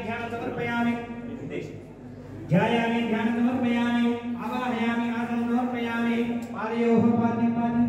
ध्यान समर्पयामि ध्यायामि ध्यान समर्पयामि आवाहयामि आसन समर्पयामि पादयोः पादं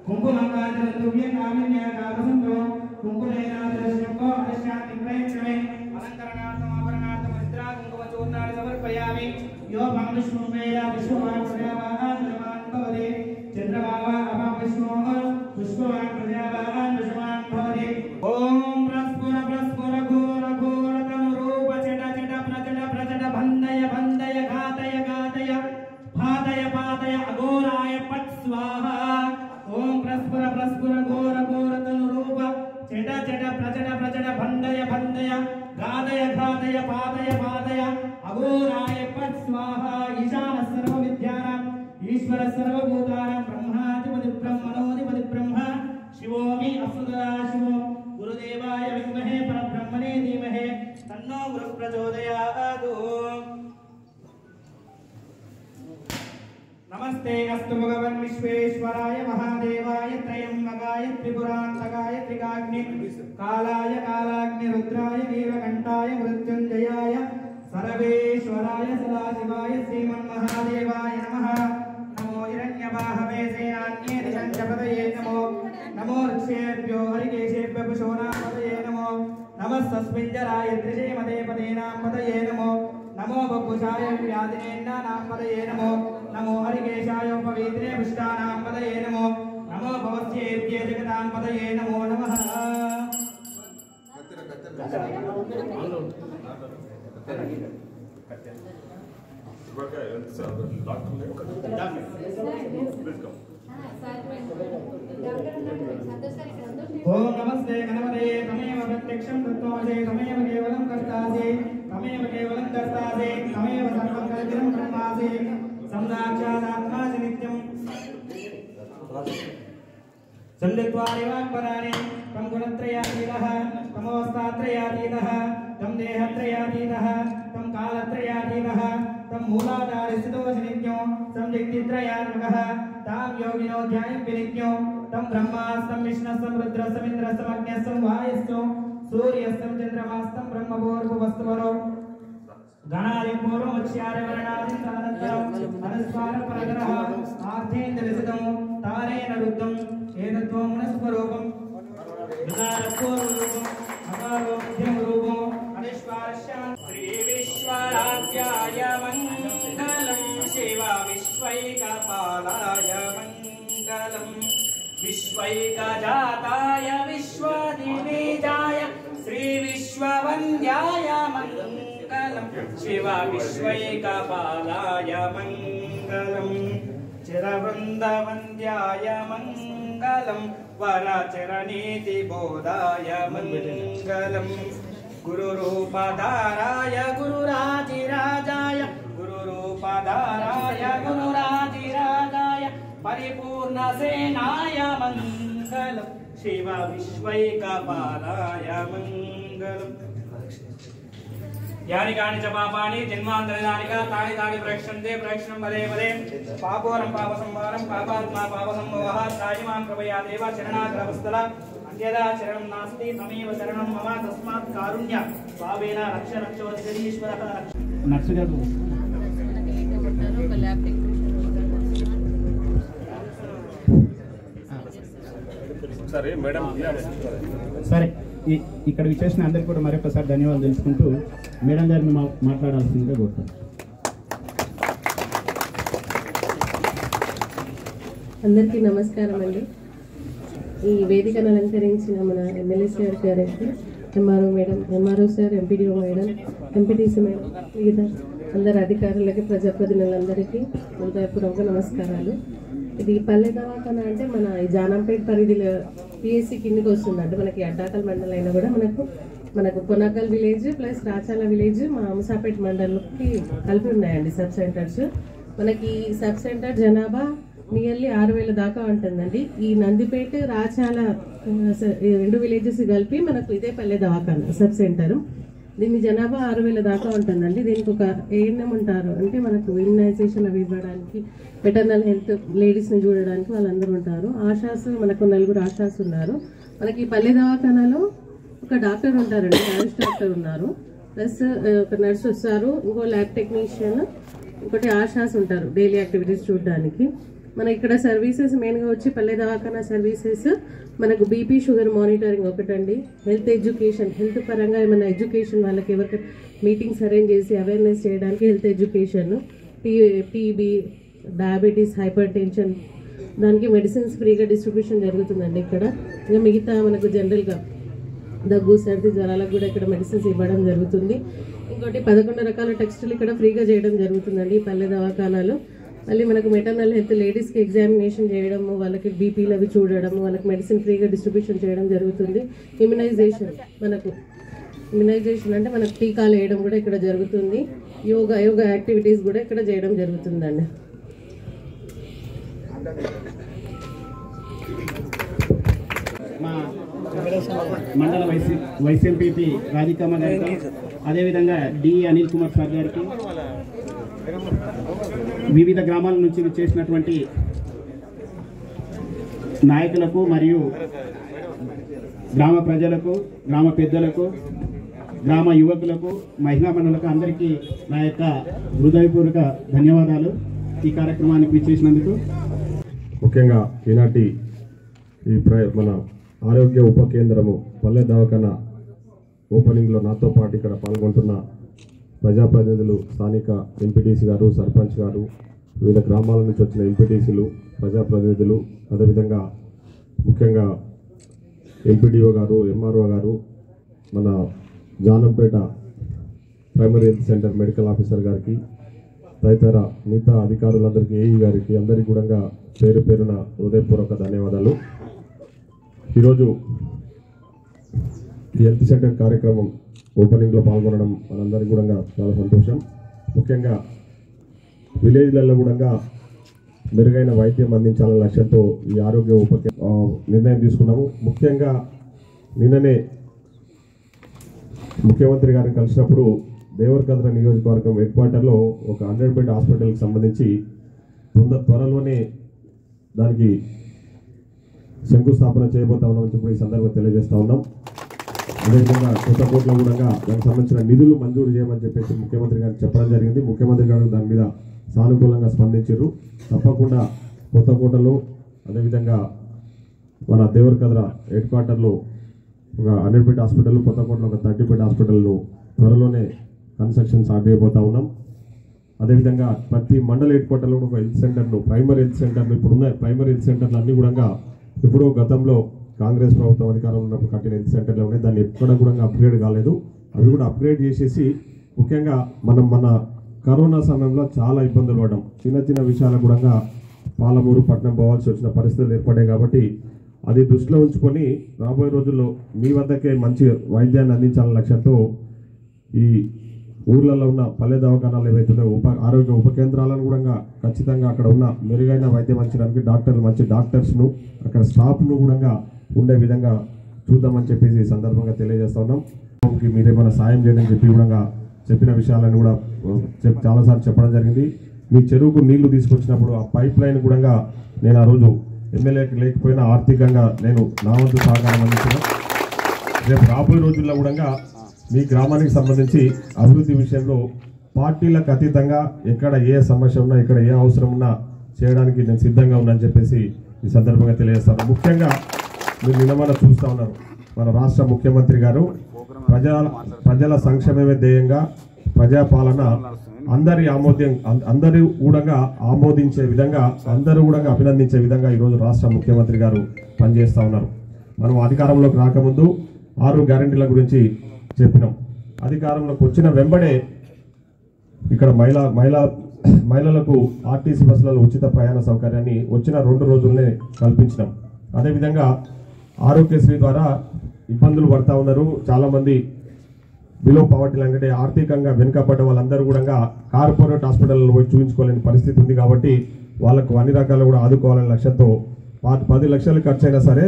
कुंकुमकांतद्रव्यं कामिन्याकावसंतो कुंकुमेनादर्शको अदर्शान्ति प्रयच्छमे अलंकरणार्थम् आभरणार्थं मुद्रा कुंकुमचूर्णानि समर्पयामि यो विष्णुमेया विश्ववान् प्रजावान् प्रजवान् भवति चन्द्रभावा अभा विष्णोः पुष्पवान् प्रजावान् विश्ववान् भवति ओम प्रस्फुर प्रस्फुर घोर घोर तनुरूप चट चट प्रचट प्रचट भन्दय भन्दय घातय घातय पातय पातय अघोराय पट स्वाहा ओम प्रस्फुर प्रस्फुर घोर घोर तनुरूप चट चट प्रचट प्रचट भन्दय भन्दय घातय घातय पातय पातय अघोराय पट स्वाहा ईशान सर्व विद्यानां ईश्वर सर्वभूतानां ब्रह्माधिपति ब्रह्मणोधिपति ब्रह्म शिवोमि असुदा शिवो गुरुदेवाय विद्महे परब्रह्मणे धीमहि तन्नो गुरुः प्रचोदयात् नमस्ते अस्तु भगवन् विश्वेश्वराय महादेवाय त्रयंबकाय त्रिपुरान्तकाय त्रिकाग्नि कालाय कालाग्नि रुद्राय नीलकण्ठाय मृत्युञ्जयाय सर्वेश्वराय सदाशिवाय श्रीमन्महादेवाय नमः नमो हिरण्यवाहवे सेनान्ये दिशञ्चपतये नमो नमो ऋक्षेभ्यो हरिकेशेभ्यो पशूनां नमो नमः सस्मिञ्जराय त्रिशेमते पदेनां पतये नमो नमो बभुषाय व्याधिनेन्नानां पतये नमो नमो हरिकेशाय पवित्रे पुष्टानां पतये नमो नमो भवस्येभ्ये जगतां पतये नमो नमः ओम नमस्ते गणपते तमेव प्रत्यक्षं तत्त्वमसि तमेव केवलं कर्तासि तमेव केवलं कर्तासि तमेव सर्वं कल्पितं ब्रह्मासि संसाक्षादात्मासि नित्यं संदित्वारिवाक्पराणि तं गुणत्रयातीतः तमोस्तात्रयातीतः तं देहत्रयातीतः तं कालत्रयातीतः तं मूलाधारस्थितोऽसि नित्यो संजक्तित्रयात्मकः तां योगिनो ध्यायन्ति नित्यो तं ब्रह्मास्तं विष्णुस्तं रुद्रस्तं इन्द्रस्तं अग्न्यस्तं वायुस्तं सूर्यस्तं चन्द्रमास्तं ब्रह्मभूर्भुवस्त्वरो गणादिपूर्वमुच्चार्यवर्णादिं तदनन्तरम् अनुस्वारपरतरः आर्धेन्द्रसितं तारेण रुद्धं एतत्त्वं मनस्वरूपं विकारपूर्वरूपम् अकारोध्यरूपम् अनिष्वारस्यां श्रीविश्वराध्याय मङ्गलं शिव विश्वैकपालाय मङ्गलं विश्वैकजाताय विश्वदिबीजाय श्रीविश्ववन्द्याय मङ्गलं शिव विश्वैकपालाय मङ्गलं चिरवृन्दवन्द्याय मङ्गलं वरचरणीतिबोधाय मङ्गलं गुरुरूपधाराय गुरुराजिराजाय गुरुरूपधाराय गुरुराजिराजाय परिपूर्णसेनाय मङ्गलं शिव विश्वैकपालाय मङ्गलम् यानि कानि च पापानि जन्मान्तरदानि तानि तानि प्रक्षन्ते प्रक्षणं पदे पदे पापोरं पापसंहारं पापात्मा पापसंभवः तायिमां कृपया देव शरणागतवत्सल अन्यदा शरणं नास्ति तमेव शरणं मम तस्मात् कारुण्य भावेन रक्ष रक्षोऽधिकरीश्वरः नर्सगारु సరే మేడం సరే ఇక్కడ విచేసిన అందరికీ కూడా మరొకసారి ధన్యవాదాలు తెలుసుకుంటూ మేడం గారిని మాట్లాడాల్సిందిగా కోరుతాను. అందరికీ నమస్కారం అండి. ఈ వేదికను అలంకరించిన మన ఎమ్మెల్యే సార్ గారికి, MRO madam, MRO sir, MPDO madam, MPTC madam, మిగతా అందరు అధికారులకి, ప్రజాప్రతినిధులందరికీ హృదయపూర్వక నమస్కారాలు. ఇది పల్లె దవాఖానా అంటే మన ఈ జానంపేట పరిధిలో పిఎస్సి కిందకి వస్తుందంటే మనకి అడ్డాకల్ మండలం అయినా కూడా మనకు Konakal village plus Rachala village మా ముసాపేట మండలంకి కలిపి ఉన్నాయండి సబ్ సెంటర్స్. మనకి సబ్ సెంటర్ జనాభా నియర్లీ 6000 దాకా ఉంటుందండి. ఈ నందిపేట రాచాల 2 విలేజెస్ కలిపి మనకు ఇదే పల్లె దవాఖానా సబ్ సెంటర్. దీని జనాభా 6000 దాకా ఉంటుందండి. దీనికి ఒక ఏఎన్ఎం ఉంటారు, అంటే మనకు ఇమ్యునైజేషన్ అవి ఇవ్వడానికి, వెటర్నల్ హెల్త్ లేడీస్ని చూడడానికి వాళ్ళందరూ ఉంటారు. ఆశాస్ మనకు 4 ఆశాస్ ఉన్నారు. మనకి పల్లె దవాఖానాలో ఒక డాక్టర్ ఉంటారండి, ఆయుష్ డాక్టర్ ఉన్నారు, ప్లస్ ఒక నర్స్ వస్తారు, ఇంకో ల్యాబ్ టెక్నీషియన్, ఇంకోటి ఆశాస్ ఉంటారు డైలీ యాక్టివిటీస్ చూడడానికి. మన ఇక్కడ సర్వీసెస్ మెయిన్గా వచ్చి పల్లె దవాఖానా సర్వీసెస్ మనకు బీపీ షుగర్ మానిటరింగ్ ఒకటండి, హెల్త్ ఎడ్యుకేషన్, హెల్త్ పరంగా ఏమైనా ఎడ్యుకేషన్ వాళ్ళకి ఎవరికి మీటింగ్స్ అరేంజ్ చేసి అవేర్నెస్ చేయడానికి health education, TB, diabetes, hyper tension, దానికి మెడిసిన్స్ ఫ్రీగా డిస్ట్రిబ్యూషన్ జరుగుతుందండి ఇక్కడ. ఇంకా మిగతా మనకు జనరల్గా దగ్గు, సర్ది, జ్వరాలకు కూడా ఇక్కడ మెడిసిన్స్ ఇవ్వడం జరుగుతుంది. ఇంకోటి 11 రకాల టెస్టులు ఇక్కడ ఫ్రీగా చేయడం జరుగుతుందండి పల్లె దవాఖానాలో. మళ్ళీ మనకు మెటర్నల్ హెల్త్ లేడీస్కి ఎగ్జామినేషన్ చేయడము, వాళ్ళకి బీపీలు అవి చూడడము, వాళ్ళకి మెడిసిన్ ఫ్రీగా డిస్ట్రిబ్యూషన్ చేయడం జరుగుతుంది. ఇమ్యునైజేషన్ అంటే మనకు టీకాలు వేయడం కూడా ఇక్కడ జరుగుతుంది. యోగా యాక్టివిటీస్ కూడా ఇక్కడ చేయడం జరుగుతుందండి. మా మండల వైస్ ఎంపీపీ రాధికమ్మ గారికి, అదేవిధంగా డి అనిల్ కుమార్ సార్ గారికి, వివిధ గ్రామాల నుంచి చేసినటువంటి నాయకులకు మరియు గ్రామ ప్రజలకు, గ్రామ పెద్దలకు, గ్రామ యువకులకు, మహిళా మండలకు అందరికీ నా యొక్క హృదయపూర్వక ధన్యవాదాలు ఈ కార్యక్రమానికి విచ్చేసినందుకు. ముఖ్యంగా ఈనాటి మన ఆరోగ్య ఉప కేంద్రము పల్లె దవాఖానా ఓపెనింగ్లో నాతో పాటు ఇక్కడ పాల్గొంటున్న ప్రజాప్రతినిధులు, స్థానిక ఎంపీటీసీ గారు, సర్పంచ్ గారు, వివిధ గ్రామాల నుంచి వచ్చిన ఎంపీటీసీలు, ప్రజాప్రతినిధులు, అదేవిధంగా ముఖ్యంగా ఎంపీడీఓ గారు, ఎంఆర్ఓ గారు, మన Janampeta primary health centre medical officer గారికి, తదితర మిగతా అధికారులందరికీ, ఏఈ గారికి, అందరికీ కూడా పేరు పేరున హృదయపూర్వక ధన్యవాదాలు. ఈరోజు ఈ హెల్త్ సెంటర్ కార్యక్రమం ఓపెనింగ్లో పాల్గొనడం మనందరికీ కూడా చాలా సంతోషం. ముఖ్యంగా విలేజ్లలో కూడా మెరుగైన వైద్యం అందించాలనే లక్ష్యంతో ఈ ఆరోగ్య నిర్ణయం తీసుకున్నాము. ముఖ్యంగా నిన్ననే ముఖ్యమంత్రి గారిని కలిసినప్పుడు దేవరకద్ర నియోజకవర్గం హెడ్ క్వార్టర్లో ఒక 100 బెడ్ హాస్పిటల్కి సంబంధించి త్వరలోనే దానికి శంకుస్థాపన చేయబోతా ఉన్నామని చెప్పి ఈ సందర్భంగా తెలియజేస్తా ఉన్నాం. అదేవిధంగా కొత్తకోటలో కూడా దానికి సంబంధించిన నిధులు మంజూరు చేయమని చెప్పేసి ముఖ్యమంత్రి గారికి చెప్పడం జరిగింది. ముఖ్యమంత్రి గారు దాని మీద సానుకూలంగా స్పందించారు. తప్పకుండా కొత్తకోటలో, అదేవిధంగా మన దేవరకద్ర హెడ్ క్వార్టర్లో ఒక 100 బెడ్ హాస్పిటల్, కొత్తకోటలో ఒక 30 బెడ్ హాస్పిటల్ను త్వరలోనే కన్స్ట్రక్షన్ స్టార్ట్ చేయబోతా ఉన్నాం. అదేవిధంగా ప్రతి మండల హెడ్ క్వార్టర్లో ఒక హెల్త్ సెంటర్ను, ప్రైమరీ హెల్త్ సెంటర్లు ఇప్పుడున్న ప్రైమరీ హెల్త్ సెంటర్లు అన్నీ కూడా ఇప్పుడు గతంలో కాంగ్రెస్ ప్రభుత్వం అధికారంలో ఉన్నప్పుడు కట్టిన హెల్త్ సెంటర్లు ఉన్నాయి. దాన్ని ఎక్కడ కూడా అప్గ్రేడ్ కాలేదు. అవి కూడా అప్గ్రేడ్ చేసేసి, ముఖ్యంగా మన కరోనా సమయంలో చాలా ఇబ్బందులు పడ్డాం. చిన్న చిన్న విషయాలకు కూడా పాలమూరు పట్టణం పోవాల్సి వచ్చిన పరిస్థితులు ఏర్పడ్డాయి. కాబట్టి అది దృష్టిలో ఉంచుకొని రాబోయే రోజుల్లో మీ వద్దకే మంచి వైద్యాన్ని అందించాలనే లక్ష్యంతో ఈ ఊర్లలో ఉన్న పల్లె దవాఖానాలు ఏవైతున్నాయో ఆరోగ్య ఉప కేంద్రాలను కూడా ఖచ్చితంగా అక్కడ ఉన్న మెరుగైన వైద్యం అందించడానికి మంచి డాక్టర్స్ను, అక్కడ స్టాఫ్ను కూడా ఉండే విధంగా చూద్దామని చెప్పేసి ఈ సందర్భంగా తెలియజేస్తా ఉన్నాం. మీరేమైనా సాయం చేయని చెప్పి కూడా చెప్పిన విషయాలను కూడా చాలాసార్లు చెప్పడం జరిగింది. మీ చెరువుకు నీళ్లు తీసుకొచ్చినప్పుడు ఆ పైప్ లైన్ కూడా నేను ఆ రోజు ఎమ్మెల్యేకి లేకపోయినా ఆర్థికంగా నేను నా వంతు సహకారం అందించిన. రేపు రాబోయే రోజుల్లో కూడా మీ గ్రామానికి సంబంధించి అభివృద్ధి విషయంలో పార్టీలకు అతీతంగా ఎక్కడ ఏ సమస్య ఉన్నా, ఇక్కడ ఏ అవసరం ఉన్నా చేయడానికి నేను సిద్ధంగా ఉన్నానని చెప్పేసి ఈ సందర్భంగా తెలియజేస్తాను. ముఖ్యంగా మీరు నిన్న చూస్తూ ఉన్నారు, మన రాష్ట్ర ముఖ్యమంత్రి గారు ప్రజల సంక్షేమమే ధ్యేయంగా ప్రజాపాలన అందరూ కూడా ఆమోదించే విధంగా, అందరూ కూడా అభినందించే విధంగా ఈరోజు రాష్ట్ర ముఖ్యమంత్రి గారు పనిచేస్తూ ఉన్నారు. మనం అధికారంలోకి రాకముందు 6 గ్యారెంటీల గురించి చెప్పినాం. అధికారంలోకి వచ్చిన వెంబడే ఇక్కడ మహిళలకు ఆర్టీసీ బస్సులలో ఉచిత ప్రయాణ సౌకర్యాన్ని వచ్చిన 2 రోజుల్నే కల్పించినాం. అదేవిధంగా ఆరోగ్యశ్రీ ద్వారా ఇబ్బందులు పడతా ఉన్నారు చాలామంది, బిలో పవర్టీ లైన్ అంటే ఆర్థికంగా వెనుకబడ్డ వాళ్ళందరూ కూడా కార్పొరేట్ హాస్పిటల్లో పోయి చూపించుకోలేని పరిస్థితి ఉంది. కాబట్టి వాళ్ళకు అన్ని రకాలు కూడా ఆదుకోవాలనే లక్ష్యంతో 10 లక్షలు ఖర్చు అయినా సరే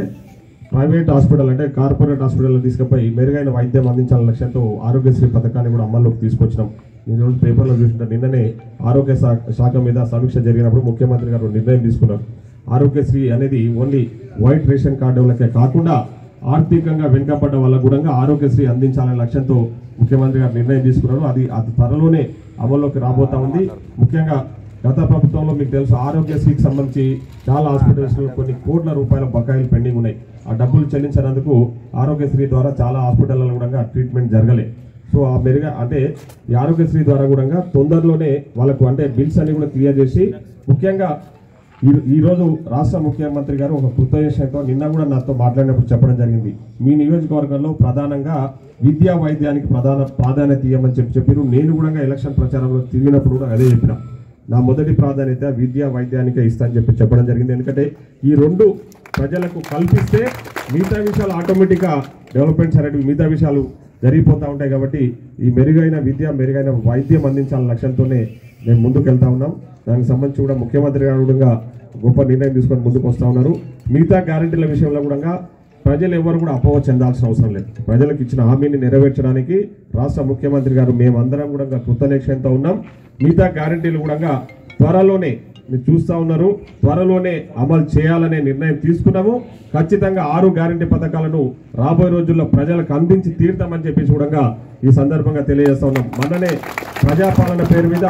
ప్రైవేట్ హాస్పిటల్ అంటే కార్పొరేట్ హాస్పిటల్లో తీసుకుపోయి మెరుగైన వైద్యం అందించాలనే లక్ష్యంతో ఆరోగ్యశ్రీ పథకాన్ని కూడా అమల్లోకి తీసుకొచ్చినాం. ఈరోజు పేపర్లో చూస్తుంటే నిన్ననే ఆరోగ్య శాఖ మీద సమీక్ష జరిగినప్పుడు ముఖ్యమంత్రి గారు నిర్ణయం తీసుకున్నారు. ఆరోగ్యశ్రీ అనేది ఓన్లీ వైట్ రేషన్ కార్డు వాళ్ళకే కాకుండా ఆర్థికంగా వెనుకబడ్డ వాళ్ళకు కూడా ఆరోగ్యశ్రీ అందించాలనే లక్ష్యంతో ముఖ్యమంత్రి గారు నిర్ణయం తీసుకున్నారు. అది త్వరలోనే అమల్లోకి రాబోతా ఉంది. ముఖ్యంగా గత ప్రభుత్వంలో మీకు తెలుసు ఆరోగ్యశ్రీకి సంబంధించి చాలా హాస్పిటల్స్ కొన్ని కోట్ల రూపాయల బకాయిలు పెండింగ్ ఉన్నాయి. ఆ డబ్బులు చెల్లించినందుకు ఆరోగ్యశ్రీ ద్వారా చాలా హాస్పిటల్లో కూడా ట్రీట్మెంట్ జరగలే. సో ఆ మెరుగా అంటే ఈ ఆరోగ్యశ్రీ ద్వారా కూడా తొందరలోనే వాళ్ళకు అంటే బిల్స్ అన్ని కూడా క్లియర్ చేసి ముఖ్యంగా ఈరోజు రాష్ట్ర ముఖ్యమంత్రి గారు ఒక కృతజ్ఞతతో నిన్న కూడా నాతో మాట్లాడినప్పుడు చెప్పడం జరిగింది. మీ నియోజకవర్గంలో ప్రధానంగా విద్యా వైద్యానికి ప్రాధాన్యత ఇవ్వమని చెప్పారు. నేను కూడా ఎలక్షన్ ప్రచారంలో తిరిగినప్పుడు కూడా అదే చెప్పిన. నా మొదటి ప్రాధాన్యత విద్యా వైద్యానికే ఇస్తానని చెప్పడం జరిగింది. ఎందుకంటే ఈ రెండు ప్రజలకు కల్పిస్తే మిగతా విషయాలు ఆటోమేటిక్గా డెవలప్మెంట్స్ అనేవి మిగతా విషయాలు జరిగిపోతూ ఉంటాయి. కాబట్టి ఈ మెరుగైన విద్య మెరుగైన వైద్యం అందించాలనే లక్ష్యంతోనే మేము ముందుకు వెళ్తా ఉన్నాం. దానికి సంబంధించి కూడా ముఖ్యమంత్రి గారు కూడా గొప్ప నిర్ణయం తీసుకొని ముందుకు వస్తూ ఉన్నారు. మిగతా గ్యారెంటీల విషయంలో కూడా ప్రజలు ఎవరు కూడా అపోహ చెందాల్సిన అవసరం లేదు. ప్రజలకు ఇచ్చిన హామీని నెరవేర్చడానికి రాష్ట్ర ముఖ్యమంత్రి గారు మేమందరం కూడా కృతజ్ఞతతో ఉన్నాం. మిగతా గ్యారెంటీలు కూడా త్వరలోనే మీరు చూస్తూ ఉన్నారు, త్వరలోనే అమలు చేయాలనే నిర్ణయం తీసుకున్నాము. ఖచ్చితంగా 6 గ్యారెంటీ పథకాలను రాబోయే రోజుల్లో ప్రజలకు అందించి తీరుతామని చెప్పేసి కూడా ఈ సందర్భంగా తెలియజేస్తా ఉన్నాం. మననే ప్రజాపాలన పేరు మీద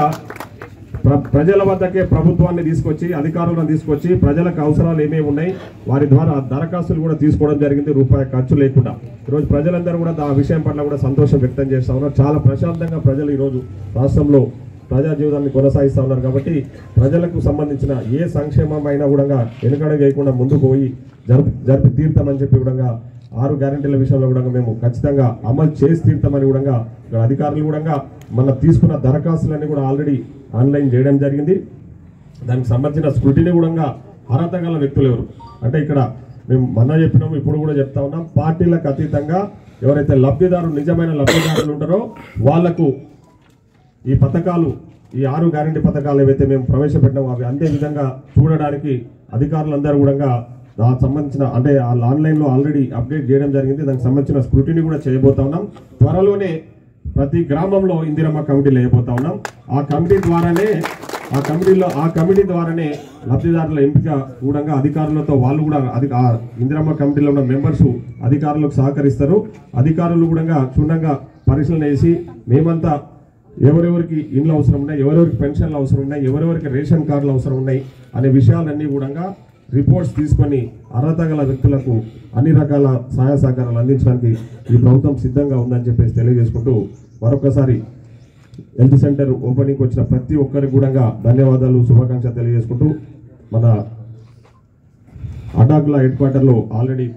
ప్రజల వద్దకే ప్రభుత్వాన్ని తీసుకొచ్చి అధికారులను తీసుకొచ్చి ప్రజలకు అవసరాలు ఏమేమి ఉన్నాయి వారి ద్వారా దరఖాస్తులు కూడా తీసుకోవడం జరిగింది, రూపాయి ఖర్చు లేకుండా. ఈరోజు ప్రజలందరూ కూడా ఆ విషయం పట్ల కూడా సంతోషం వ్యక్తం చేస్తూ ఉన్నారు. చాలా ప్రశాంతంగా ప్రజలు ఈరోజు రాష్ట్రంలో ప్రజా జీవితాన్ని కొనసాగిస్తూ ఉన్నారు. కాబట్టి ప్రజలకు సంబంధించిన ఏ సంక్షేమం అయినా కూడా వెనుకడుగు వేయకుండా ముందుకు పోయి జరిపి తీరుతామని చెప్పి కూడా 6 గ్యారెంటీల విషయంలో కూడా మేము ఖచ్చితంగా అమలు చేసి తీరుతామని కూడా ఇక్కడ అధికారులు కూడా మన తీసుకున్న దరఖాస్తులన్నీ కూడా ఆల్రెడీ ఆన్లైన్ చేయడం జరిగింది. దానికి సంబంధించిన స్క్రూటినీ కూడా అర్హత గల వ్యక్తులు ఎవరు అంటే ఇక్కడ మేము మొన్న చెప్పినాము, ఇప్పుడు కూడా చెప్తా ఉన్నాం. పార్టీలకు అతీతంగా ఎవరైతే లబ్ధిదారులు నిజమైన లబ్ధిదారులు ఉంటారో వాళ్లకు ఈ పథకాలు ఈ 6 గ్యారెంటీ పథకాలు ఏవైతే మేము ప్రవేశపెట్టినామో అవి అందే విధంగా చూడడానికి అధికారులందరూ కూడా దానికి సంబంధించిన అంటే ఆన్లైన్లో ఆల్రెడీ అప్డేట్ చేయడం జరిగింది. దానికి సంబంధించిన స్క్రూటినీ కూడా చేయబోతా ఉన్నాం. త్వరలోనే ప్రతి గ్రామంలో ఇందిరమ్మ కమిటీలు వేయబోతా ఉన్నాం. ఆ కమిటీ ద్వారానే లబ్ధిదారుల ఎంపిక కూడా అధికారులతో వాళ్ళు కూడా ఇందిరమ్మ కమిటీలో ఉన్న మెంబర్స్ అధికారులకు సహకరిస్తారు. అధికారులు కూడా క్షుణ్ణంగా పరిశీలన చేసి మేమంతా ఎవరెవరికి ఇండ్లు అవసరం ఉన్నాయి, ఎవరెవరికి పెన్షన్లు అవసరం ఉన్నాయి, ఎవరెవరికి రేషన్ కార్డులు అవసరం ఉన్నాయి అనే విషయాలన్నీ కూడా రిపోర్ట్స్ తీసుకొని అర్హత గల వ్యక్తులకు అన్ని రకాల సహాయ సహకారాలు అందించడానికి ఈ ప్రభుత్వం సిద్ధంగా ఉందని చెప్పేసి తెలియజేసుకుంటూ మరొకసారి హెల్త్ సెంటర్ ఓపెనింగ్ వచ్చిన ప్రతి ఒక్కరికి కూడా ధన్యవాదాలు శుభాకాంక్షలు తెలియజేసుకుంటూ మన అడ్డాకుల హెడ్ క్వార్టర్లో ఆల్రెడీ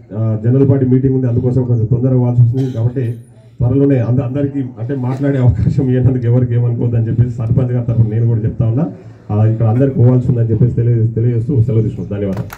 జనరల్ పార్టీ మీటింగ్ ఉంది, అందుకోసం కొంచెం తొందరగా వాల్సి వస్తుంది. కాబట్టి త్వరలోనే అందరికీ అంటే మాట్లాడే అవకాశం ఇవ్వడానికి ఎవరికి ఏమనుకోవద్దని చెప్పేసి సర్పంచ్ గారి తరఫున నేను కూడా చెప్తా ఉన్నా. ఇక్కడ అందరికి పోవాల్సి ఉందని చెప్పేసి తెలియజేస్తూ సెలవు తీసుకుంటాం. ధన్యవాదాలు.